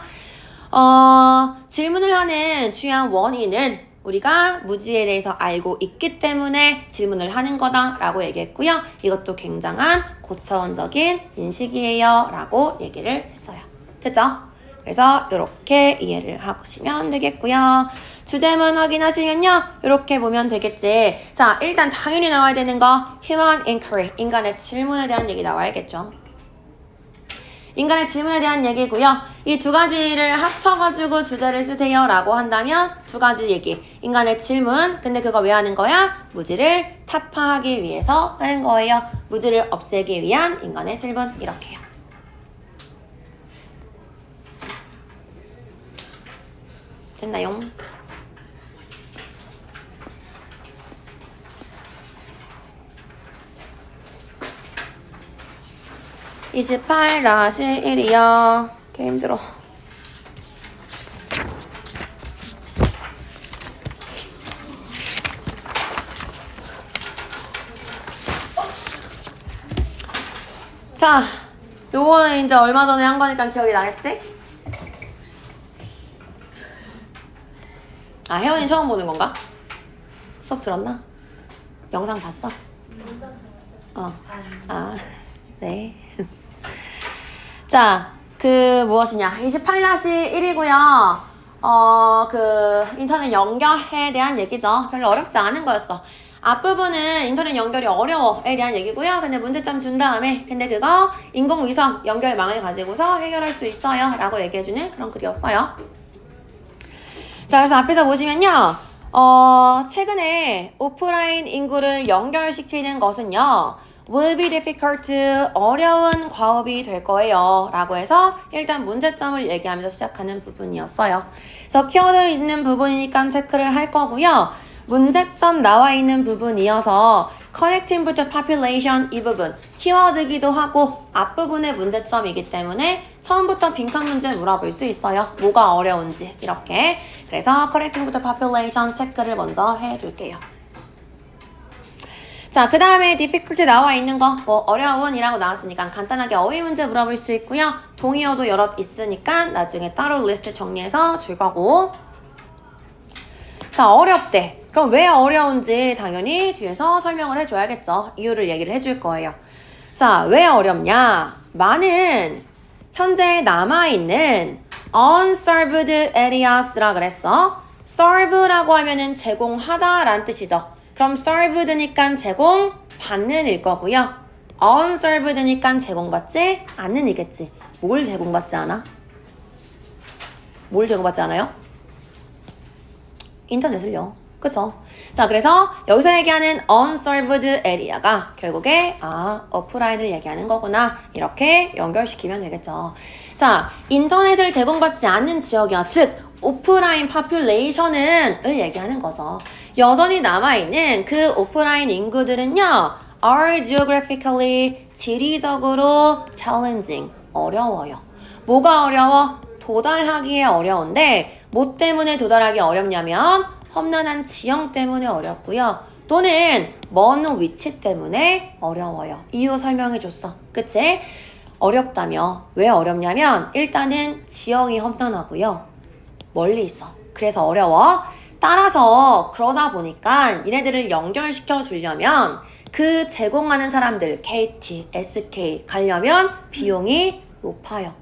질문을 하는 중요한 원인은 우리가 무지에 대해서 알고 있기 때문에 질문을 하는 거다 라고 얘기했고요. 이것도 굉장한 고차원적인 인식이에요 라고 얘기를 했어요. 됐죠? 그래서 이렇게 이해를 하시면 되겠고요. 주제문 확인하시면요. 이렇게 보면 되겠지. 자, 일단 당연히 나와야 되는 거 human inquiry, 인간의 질문에 대한 얘기 나와야겠죠. 인간의 질문에 대한 얘기고요. 이 두 가지를 합쳐가지고 주제를 쓰세요 라고 한다면 두 가지 얘기. 인간의 질문. 근데 그거 왜 하는 거야? 무지를 타파하기 위해서 하는 거예요. 무지를 없애기 위한 인간의 질문. 이렇게요. 됐나요? (28-1이요) 개 힘들어. 자, 요거는 이제 얼마 전에 한 거니까 기억이 나겠지? 아, 혜원이 처음 보는 건가? 수업 들었나? 영상 봤어? 네. 자, 무엇이냐. 28-1이고요. 인터넷 연결에 대한 얘기죠. 별로 어렵지 않은 거였어. 앞부분은 인터넷 연결이 어려워에 대한 얘기고요. 근데 문제점 준 다음에 근데 그거 인공위성 연결망을 가지고서 해결할 수 있어요. 라고 얘기해주는 그런 글이었어요. 자, 그래서 앞에서 보시면요. 최근에 오프라인 인구를 연결시키는 것은요. will be difficult, 어려운 과업이 될 거예요. 라고 해서 일단 문제점을 얘기하면서 시작하는 부분이었어요. 그래서 키워드 있는 부분이니까 체크를 할 거고요. 문제점 나와 있는 부분이어서 connecting with the population 이 부분 키워드기도 하고 앞부분의 문제점이기 때문에 처음부터 빈칸 문제 물어볼 수 있어요. 뭐가 어려운지 이렇게. 그래서 correcting with the population 체크를 먼저 해둘게요. 자, 그 다음에 difficult 나와 있는 거, 뭐 어려운이라고 나왔으니까 간단하게 어휘 문제 물어볼 수 있고요. 동의어도 여럿 있으니까 나중에 따로 리스트 정리해서 줄 거고. 자, 어렵대. 그럼 왜 어려운지 당연히 뒤에서 설명을 해줘야겠죠. 이유를 얘기를 해줄 거예요. 자, 왜 어렵냐? 많은 현재 남아있는 unserved areas라 그랬어. serve라고 하면은 제공하다 라는 뜻이죠. 그럼 served니까 제공받는 일 거고요. unserved니까 제공받지 않는 이겠지. 뭘 제공받지 않아? 뭘 제공받지 않아요? 인터넷을요. 그쵸? 자, 그래서 여기서 얘기하는 unserved area가 결국에 오프라인을 얘기하는 거구나. 이렇게 연결시키면 되겠죠. 자, 인터넷을 제공받지 않는 지역이야. 즉, 오프라인 population을 얘기하는 거죠. 여전히 남아있는 그 오프라인 인구들은요, are geographically, 지리적으로 challenging, 어려워요. 뭐가 어려워? 도달하기에 어려운데, 뭐 때문에 도달하기 어렵냐면, 험난한 지형 때문에 어렵고요. 또는 먼 위치 때문에 어려워요. 이유 설명해줬어. 그치? 어렵다며. 왜 어렵냐면 일단은 지형이 험난하고요. 멀리 있어. 그래서 어려워. 따라서 그러다 보니까 얘네들을 연결시켜 주려면 그 제공하는 사람들 KT, SK 가려면 비용이 높아요.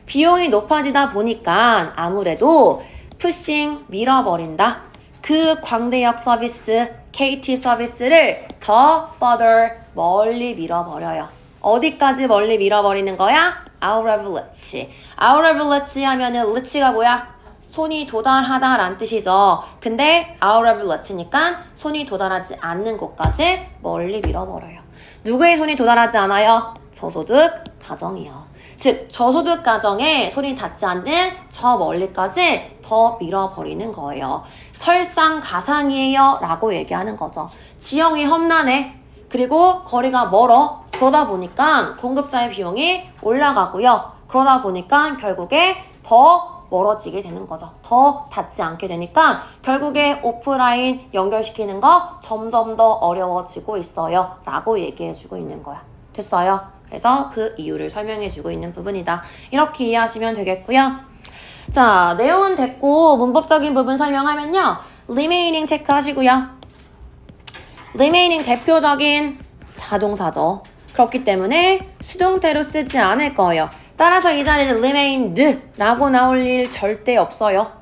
비용이 높아지다 보니까 아무래도 푸싱 밀어버린다. 그 광대역 서비스, KT 서비스를 더 further 멀리 밀어버려요. 어디까지 멀리 밀어버리는 거야? out of reach. out of reach 하면은 reach가 뭐야? 손이 도달하다 라는 뜻이죠. 근데 out of reach니까 손이 도달하지 않는 곳까지 멀리 밀어버려요. 누구의 손이 도달하지 않아요? 저소득 가정이요. 즉 저소득 가정에 손이 닿지 않는 저 멀리까지 더 밀어버리는 거예요. 설상가상이에요 라고 얘기하는 거죠. 지형이 험난해. 그리고 거리가 멀어. 그러다 보니까 공급자의 비용이 올라가고요. 그러다 보니까 결국에 더 멀어지게 되는 거죠. 더 닿지 않게 되니까 결국에 오프라인 연결시키는 거 점점 더 어려워지고 있어요 라고 얘기해주고 있는 거야. 됐어요? 그래서 그 이유를 설명해주고 있는 부분이다. 이렇게 이해하시면 되겠고요. 자, 내용은 됐고 문법적인 부분 설명하면요. remaining 체크하시고요. remaining 대표적인 자동사죠. 그렇기 때문에 수동태로 쓰지 않을 거예요. 따라서 이 자리는 remained라고 나올 일 절대 없어요.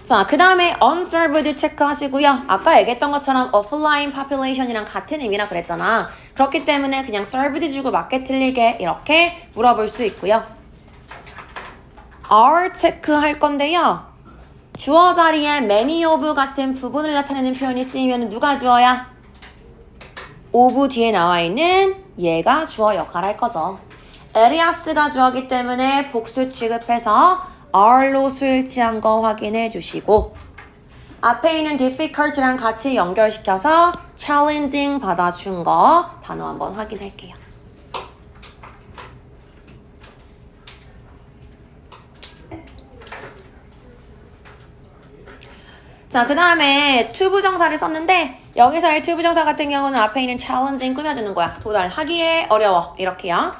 자, 그 다음에 unserved 체크하시고요. 아까 얘기했던 것처럼 offline population이랑 같은 의미라 그랬잖아. 그렇기 때문에 그냥 served 주고 맞게 틀리게 이렇게 물어볼 수 있고요. are 체크할 건데요. 주어 자리에 many of 같은 부분을 나타내는 표현이 쓰이면 누가 주어야? of 뒤에 나와 있는 얘가 주어 역할을 할 거죠. areas가 주어기 때문에 복수 취급해서 are로 수일치한 거 확인해 주시고 앞에 있는 difficult랑 같이 연결시켜서 challenging 받아준 거 단어 한번 확인할게요. 자, 그 다음에 to 부정사를 썼는데 여기서의 to 부정사 같은 경우는 앞에 있는 challenging 꾸며주는 거야. 도달하기에 어려워. 이렇게요.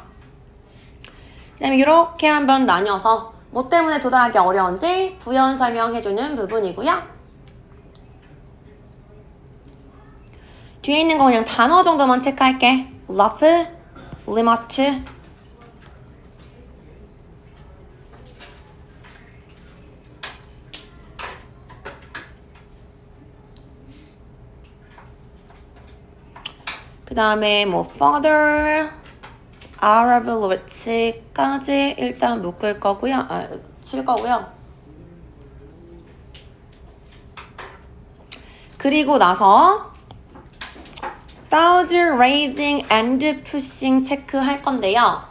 그 다음에 이렇게 한번 나뉘어서 뭐 때문에 도달하기 어려운지 부연 설명해주는 부분이고요. 뒤에 있는 거 그냥 단어 정도만 체크할게. rough, limit, 그 다음에 뭐 further, out of reach까지 일단 묶을 거고요. 칠 거고요. 그리고 나서 does raising and pushing 체크할 건데요.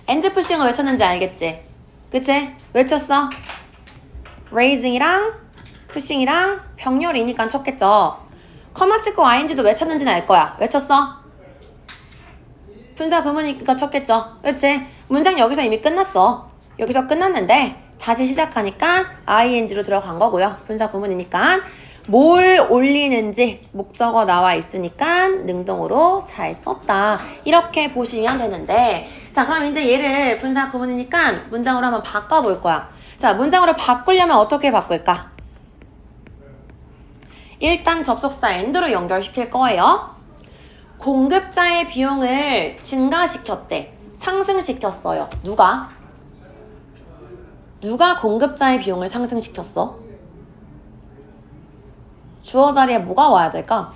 and pushing을 외쳤는지 알겠지? 그치? 외쳤어? raising이랑 pushing이랑 병렬이니까 쳤겠죠. 커마 찍고 ing도 왜 쳤는지는 알 거야. 왜 쳤어? 분사 구문이니까 쳤겠죠. 그치? 문장 여기서 이미 끝났어. 여기서 끝났는데 다시 시작하니까 ing로 들어간 거고요. 분사 구문이니까 뭘 올리는지 목적어 나와 있으니까 능동으로 잘 썼다. 이렇게 보시면 되는데 자 그럼 이제 얘를 분사 구문이니까 문장으로 한번 바꿔볼 거야. 자 문장으로 바꾸려면 어떻게 바꿀까? 일단 접속사 and로 연결시킬 거예요. 공급자의 비용을 증가시켰대. 상승시켰어요. 누가? 누가 공급자의 비용을 상승시켰어? 주어 자리에 뭐가 와야 될까?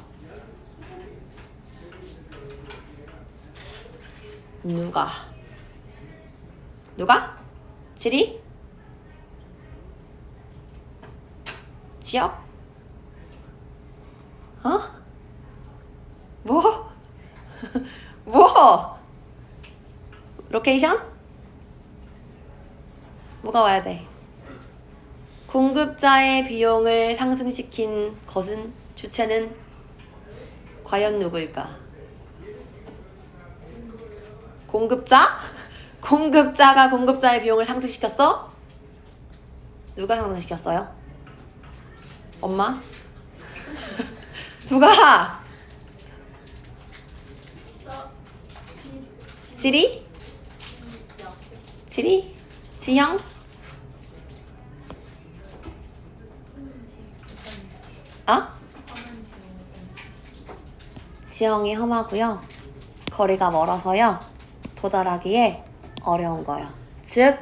누가? 지리? 지역? 어? 뭐? 뭐? 로케이션? 뭐가 와야 돼? 공급자의 비용을 상승시킨 것은 주체는 과연 누구일까? 공급자? 공급자가 공급자의 비용을 상승시켰어? 누가 상승시켰어요? 엄마? 누가? 지리? 지형? 지형이 험하고요. 거리가 멀어서요. 도달하기에 어려운 거예요. 즉,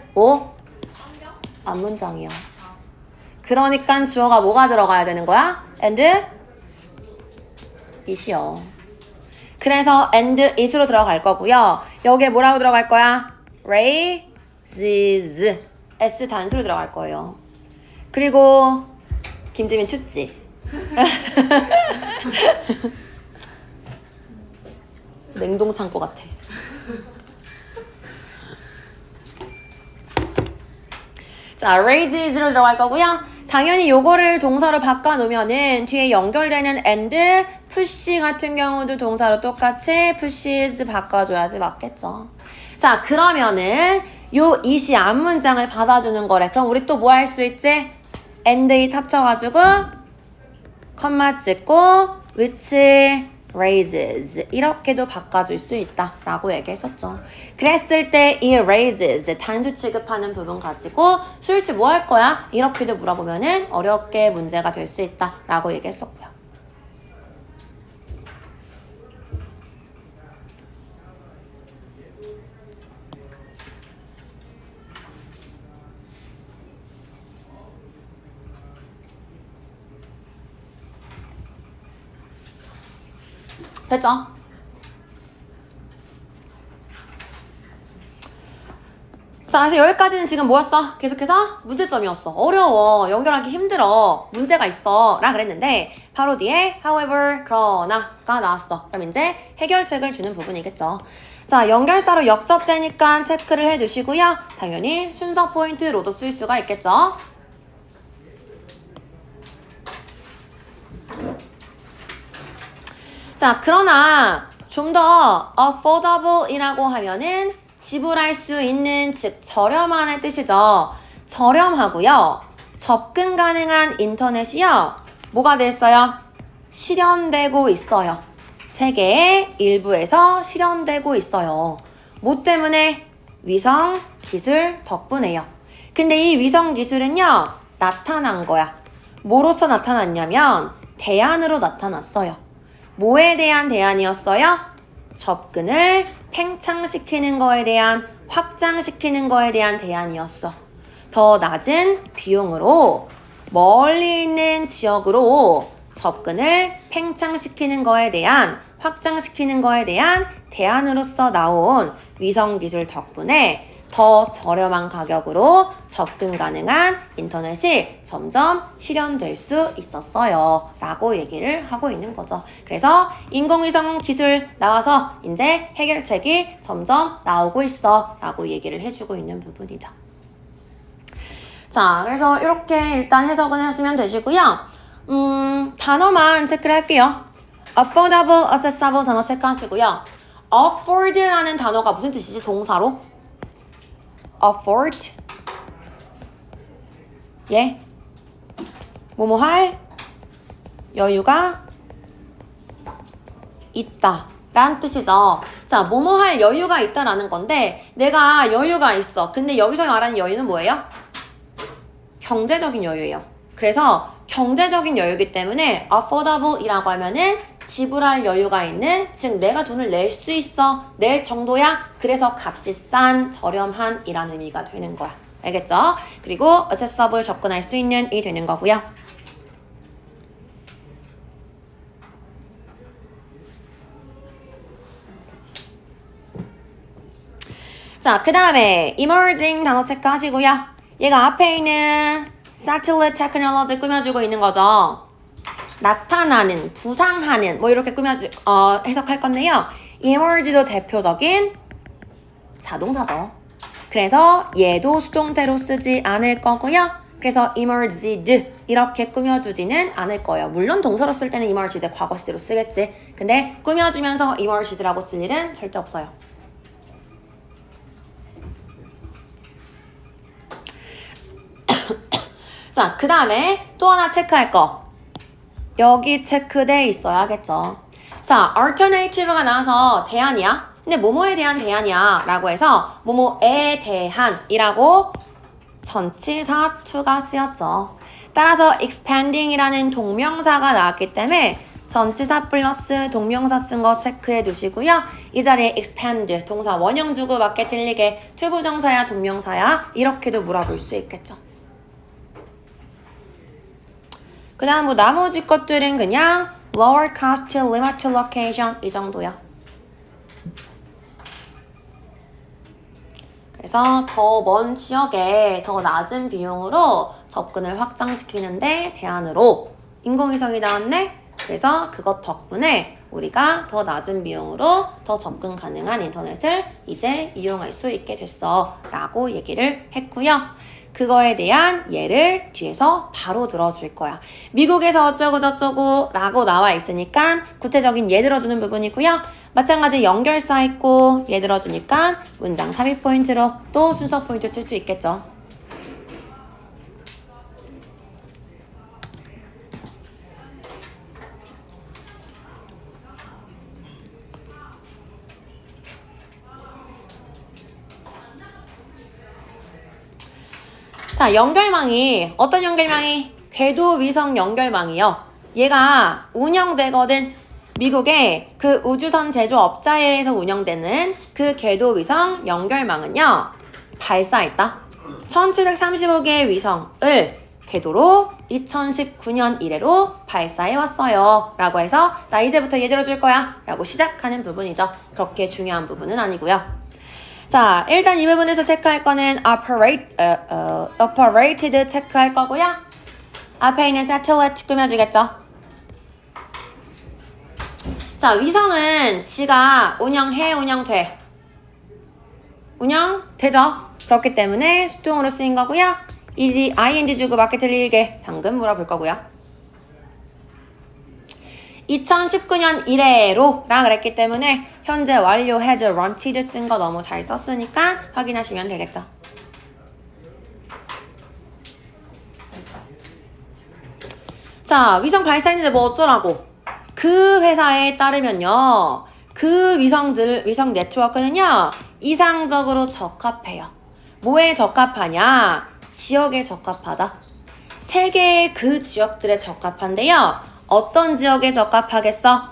앞문장이요. 그러니까 주어가 뭐가 들어가야 되는 거야? and it이요. 그래서 and it으로 들어갈 거고요. 여기에 뭐라고 들어갈 거야? raises s 단수로 들어갈 거예요. 그리고 김지민 춥지? 냉동 창고 같아. 자, raises로 들어갈 거고요. 당연히 요거를 동사로 바꿔놓으면은 뒤에 연결되는 and, push 같은 경우도 동사로 똑같이 pushes 바꿔줘야지 맞겠죠. 자, 그러면은 요 it이 앞문장을 받아주는 거래. 그럼 우리 또 뭐 할 수 있지? and it 합쳐가지고 컴마 찍고 which raises 이렇게도 바꿔줄 수 있다 라고 얘기했었죠. 그랬을 때 이 raises 단수 취급하는 부분 가지고 수일치 뭐 할 거야? 이렇게도 물어보면은 어렵게 문제가 될 수 있다 라고 얘기했었고요. 됐죠? 자, 사실 여기까지는 지금 뭐였어? 계속해서 문제점이었어. 어려워. 연결하기 힘들어. 문제가 있어. 라 그랬는데 바로 뒤에 however, 그러나가 나왔어. 그럼 이제 해결책을 주는 부분이겠죠. 자, 연결사로 역접되니까 체크를 해두시고요. 당연히 순서 포인트로도 쓸 수가 있겠죠. 자, 그러나 좀 더 affordable 이라고 하면은 지불할 수 있는, 즉 저렴한의 뜻이죠. 저렴하고요. 접근 가능한 인터넷이요. 뭐가 됐어요? 실현되고 있어요. 세계의 일부에서 실현되고 있어요. 뭐 때문에? 위성 기술 덕분에요. 근데 이 위성 기술은요. 나타난 거야. 뭐로서 나타났냐면 대안으로 나타났어요. 뭐에 대한 대안이었어요? 접근을 팽창시키는 거에 대한, 확장시키는 거에 대한 대안이었어. 더 낮은 비용으로 멀리 있는 지역으로 접근을 팽창시키는 거에 대한, 확장시키는 거에 대한 대안으로서 나온 위성기술 덕분에 더 저렴한 가격으로 접근 가능한 인터넷이 점점 실현될 수 있었어요. 라고 얘기를 하고 있는 거죠. 그래서 인공위성 기술 나와서 이제 해결책이 점점 나오고 있어. 라고 얘기를 해주고 있는 부분이죠. 자, 그래서 이렇게 일단 해석은 했으면 되시고요. 단어만 체크를 할게요. affordable, accessible 단어 체크하시고요. afford라는 단어가 무슨 뜻이지? 동사로? afford. 예. 뭐뭐 할 여유가 있다 라는 뜻이죠. 자, 뭐뭐 할 여유가 있다라는 건데 내가 여유가 있어. 근데 여기서 말하는 여유는 뭐예요? 경제적인 여유예요. 그래서 경제적인 여유이기 때문에 affordable 이라고 하면은 지불할 여유가 있는, 즉 내가 돈을 낼 수 있어, 낼 정도야. 그래서 값이 싼, 저렴한 이라는 의미가 되는 거야. 알겠죠? 그리고 accessible 접근할 수 있는 이 되는 거고요. 자, 그 다음에 emerging 단어 체크하시고요. 얘가 앞에 있는 satellite technology 꾸며주고 있는 거죠. 나타나는, 부상하는 뭐 이렇게 해석할 건데요. emerge도 대표적인 자동사죠. 그래서 얘도 수동태로 쓰지 않을 거고요. 그래서 emerged 이렇게 꾸며주지는 않을 거예요. 물론 동사로 쓸 때는 emerged 과거 시제로 쓰겠지. 근데 꾸며주면서 emerged라고 쓸 일은 절대 없어요. 자, 그 다음에 또 하나 체크할 거. 여기 체크돼 있어야겠죠. 자, alternative가 나와서 대안이야. 근데 뭐뭐에 대한 대안이야 라고 해서 뭐뭐에 대한이라고 전치사 to가 쓰였죠. 따라서 expanding이라는 동명사가 나왔기 때문에 전치사 플러스 동명사 쓴 거 체크해 두시고요. 이 자리에 expand 동사 원형 주고 맞게 틀리게 투부정사야 동명사야 이렇게도 물어볼 수 있겠죠. 그 다음 뭐 나머지 것들은 그냥 lower cost, limited location 이 정도야. 그래서 더 먼 지역에 더 낮은 비용으로 접근을 확장시키는데 대안으로 인공위성이 나왔네. 그래서 그것 덕분에 우리가 더 낮은 비용으로 더 접근 가능한 인터넷을 이제 이용할 수 있게 됐어 라고 얘기를 했고요. 그거에 대한 예를 뒤에서 바로 들어줄 거야. 미국에서 어쩌고 저쩌고 라고 나와 있으니까 구체적인 예 들어주는 부분이고요. 마찬가지 연결사 있고 예 들어주니까 문장 삽입 포인트로 또 순서 포인트 쓸 수 있겠죠. 자, 연결망이 어떤 연결망이? 궤도 위성 연결망이요. 얘가 운영되거든. 미국의 그 우주선 제조업자에 의해서 운영되는 그 궤도 위성 연결망은요. 발사했다. 1735개의 위성을 궤도로 2019년 이래로 발사해 왔어요. 라고 해서 나 이제부터 얘 들어줄 거야. 라고 시작하는 부분이죠. 그렇게 중요한 부분은 아니고요. 자, 일단 이 부분에서 체크할 거는 operated 체크할 거고요. 앞에 있는 satellite 꾸며주겠죠. 자, 위성은 지가 운영돼. 운영되죠. 그렇기 때문에 수동으로 쓰인 거고요. ing 주고 맞게 틀리게 방금 물어볼 거고요. 2019년 이래로 라 그랬기 때문에 현재 완료 has launched 쓴 거 너무 잘 썼으니까 확인하시면 되겠죠. 자, 위성 발사했는데 뭐 어쩌라고? 그 회사에 따르면요. 그 위성 네트워크는요. 이상적으로 적합해요. 뭐에 적합하냐? 지역에 적합하다. 세계의 그 지역들에 적합한데요. 어떤 지역에 적합하겠어?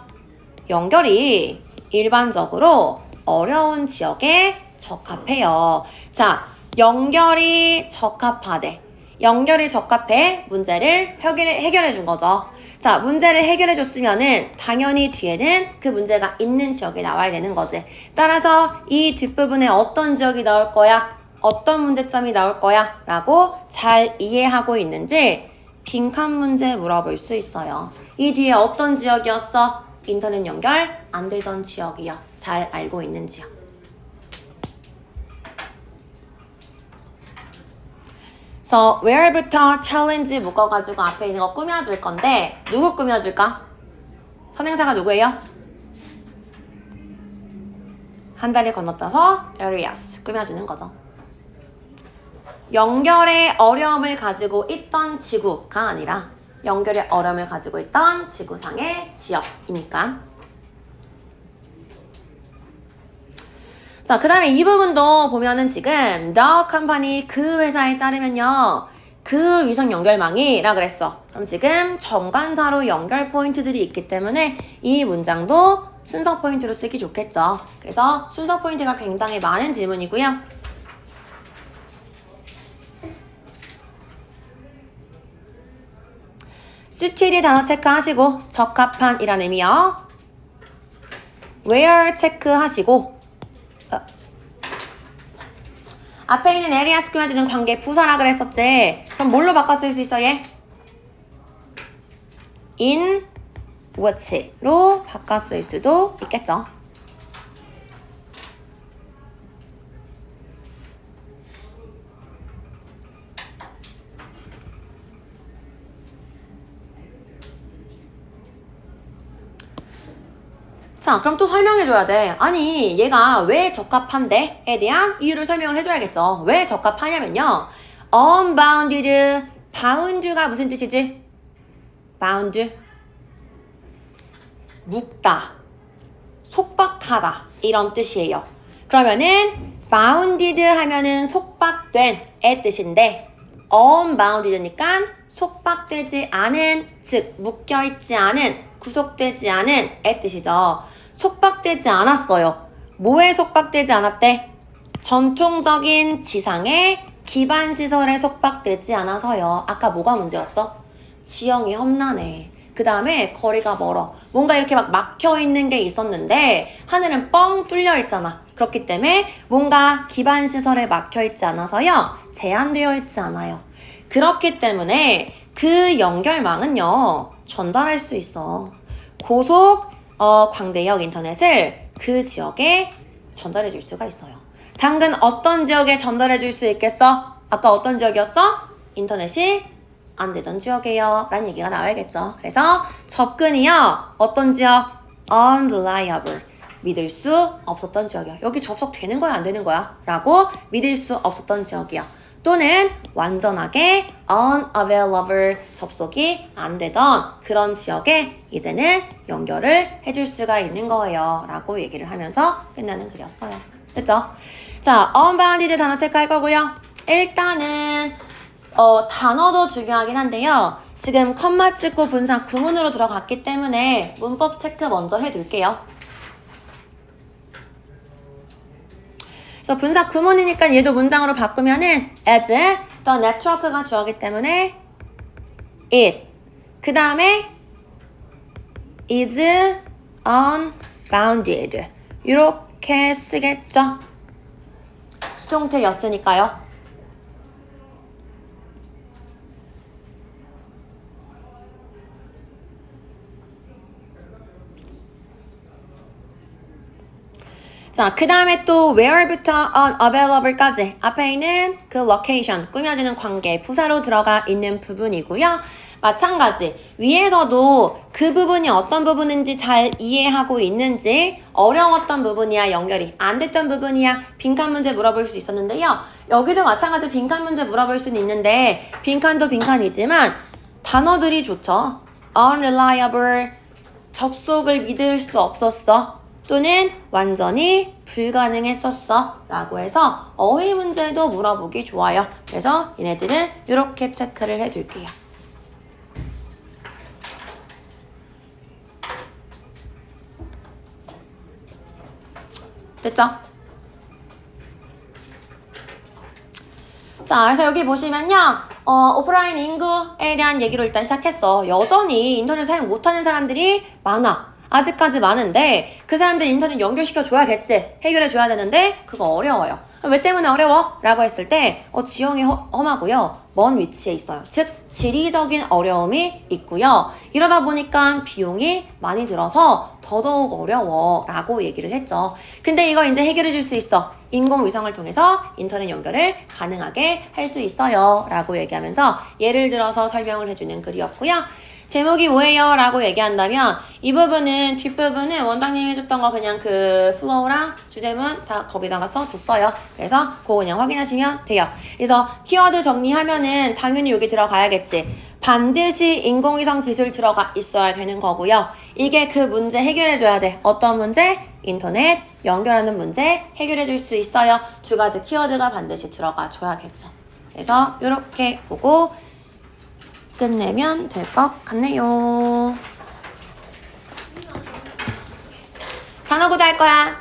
연결이 일반적으로 어려운 지역에 적합해요. 자, 연결이 적합하대. 연결이 적합해 문제를 해결해 준 거죠. 자, 문제를 해결해 줬으면은 당연히 뒤에는 그 문제가 있는 지역이 나와야 되는 거지. 따라서 이 뒷부분에 어떤 지역이 나올 거야? 어떤 문제점이 나올 거야? 라고 잘 이해하고 있는지 빈칸 문제 물어볼 수 있어요. 이 뒤에 어떤 지역이었어? 인터넷 연결 안 되던 지역이요. 잘 알고 있는 지역. 그래서 where부터 challenge 묶어가지고 앞에 있는 거 꾸며줄 건데 누구 꾸며줄까? 선행사가 누구예요? 한 다리 건너뛰어서 areas 꾸며주는 거죠. 연결의 어려움을 가지고 있던 지구가 아니라 연결의 어려움을 가지고 있던 지구상의 지역이니까. 자, 그 다음에 이 부분도 보면은 지금 the company 그 회사에 따르면요. 그 위성 연결망이라 그랬어. 그럼 지금 정관사로 연결 포인트들이 있기 때문에 이 문장도 순서 포인트로 쓰기 좋겠죠. 그래서 순서 포인트가 굉장히 많은 질문이고요. suited 단어 체크하시고 적합한이란 의미요. where 체크하시고 앞에 있는 areas 꾸며주는 관계 부사라 그랬었지. 그럼 뭘로 바꿔 쓸 수 있어 얘? in which로 바꿔 쓸 수도 있겠죠. 자, 그럼 또 설명해줘야 돼. 아니, 얘가 왜 적합한데? 에 대한 이유를 설명을 해줘야겠죠. 왜 적합하냐면요. unbounded, bound가 무슨 뜻이지? bound. 묶다, 속박하다 이런 뜻이에요. 그러면은 bounded 하면은 속박된의 뜻인데 unbounded니까 속박되지 않은, 즉 묶여있지 않은, 구속되지 않은 의 뜻이죠. 속박되지 않았어요. 뭐에 속박되지 않았대? 전통적인 지상의 기반시설에 속박되지 않아서요. 아까 뭐가 문제였어? 지형이 험난해. 그 다음에 거리가 멀어. 뭔가 이렇게 막 막혀있는 게 있었는데 하늘은 뻥 뚫려 있잖아. 그렇기 때문에 뭔가 기반시설에 막혀있지 않아서요. 제한되어 있지 않아요. 그렇기 때문에 그 연결망은요. 전달할 수 있어. 고속 광대역 인터넷을 그 지역에 전달해 줄 수가 있어요. 당근 어떤 지역에 전달해 줄 수 있겠어? 아까 어떤 지역이었어? 인터넷이 안 되던 지역이에요 라는 얘기가 나와야겠죠. 그래서 접근이요. 어떤 지역? unreliable. 믿을 수 없었던 지역이요. 여기 접속되는 거야 안 되는 거야? 라고 믿을 수 없었던 지역이요. 또는 완전하게 unavailable, 접속이 안 되던 그런 지역에 이제는 연결을 해줄 수가 있는 거예요 라고 얘기를 하면서 끝나는 글이었어요. 됐죠? 자, unbounded 단어 체크할 거고요. 일단은 단어도 중요하긴 한데요. 지금 컴마 찍고 분사 구문으로 들어갔기 때문에 문법 체크 먼저 해둘게요. 그래서 분사 구문이니까 얘도 문장으로 바꾸면은 as the network가 주어기 때문에 it 그 다음에 is unbounded 이렇게 쓰겠죠. 수동태였으니까요. 자, 그 다음에 또 where부터 unavailable까지 앞에 있는 그 location, 꾸며지는 관계, 부사로 들어가 있는 부분이고요. 마찬가지 위에서도 그 부분이 어떤 부분인지 잘 이해하고 있는지, 어려웠던 부분이야, 연결이 안 됐던 부분이야, 빈칸 문제 물어볼 수 있었는데요. 여기도 마찬가지 빈칸 문제 물어볼 수는 있는데 빈칸도 빈칸이지만 단어들이 좋죠. unreliable, 접속을 믿을 수 없었어. 또는 완전히 불가능했었어 라고 해서 어휘 문제도 물어보기 좋아요. 그래서 얘네들은 이렇게 체크를 해둘게요. 됐죠? 자, 그래서 여기 보시면요. 오프라인 인구에 대한 얘기로 일단 시작했어. 여전히 인터넷 사용 못하는 사람들이 많아. 아직까지 많은데 그 사람들 인터넷 연결시켜줘야겠지. 해결해줘야 되는데 그거 어려워요. 왜 때문에 어려워? 라고 했을 때 지형이 험하고요. 먼 위치에 있어요. 즉 지리적인 어려움이 있고요. 이러다 보니까 비용이 많이 들어서 더더욱 어려워 라고 얘기를 했죠. 근데 이거 이제 해결해 줄 수 있어. 인공위성을 통해서 인터넷 연결을 가능하게 할 수 있어요 라고 얘기하면서 예를 들어서 설명을 해주는 글이었고요. 제목이 뭐예요? 라고 얘기한다면 이 부분은 뒷부분은 원장님이 해줬던 거 그냥 그 플로우랑 주제문 다 거기다가 써줬어요. 그래서 그거 그냥 확인하시면 돼요. 그래서 키워드 정리하면은 당연히 여기 들어가야겠지. 반드시 인공위성 기술 들어가 있어야 되는 거고요. 이게 그 문제 해결해줘야 돼. 어떤 문제? 인터넷 연결하는 문제 해결해줄 수 있어요. 두 가지 키워드가 반드시 들어가 줘야겠죠. 그래서 이렇게 보고 끝내면 될 것 같네요. 단어 구도 할 거야.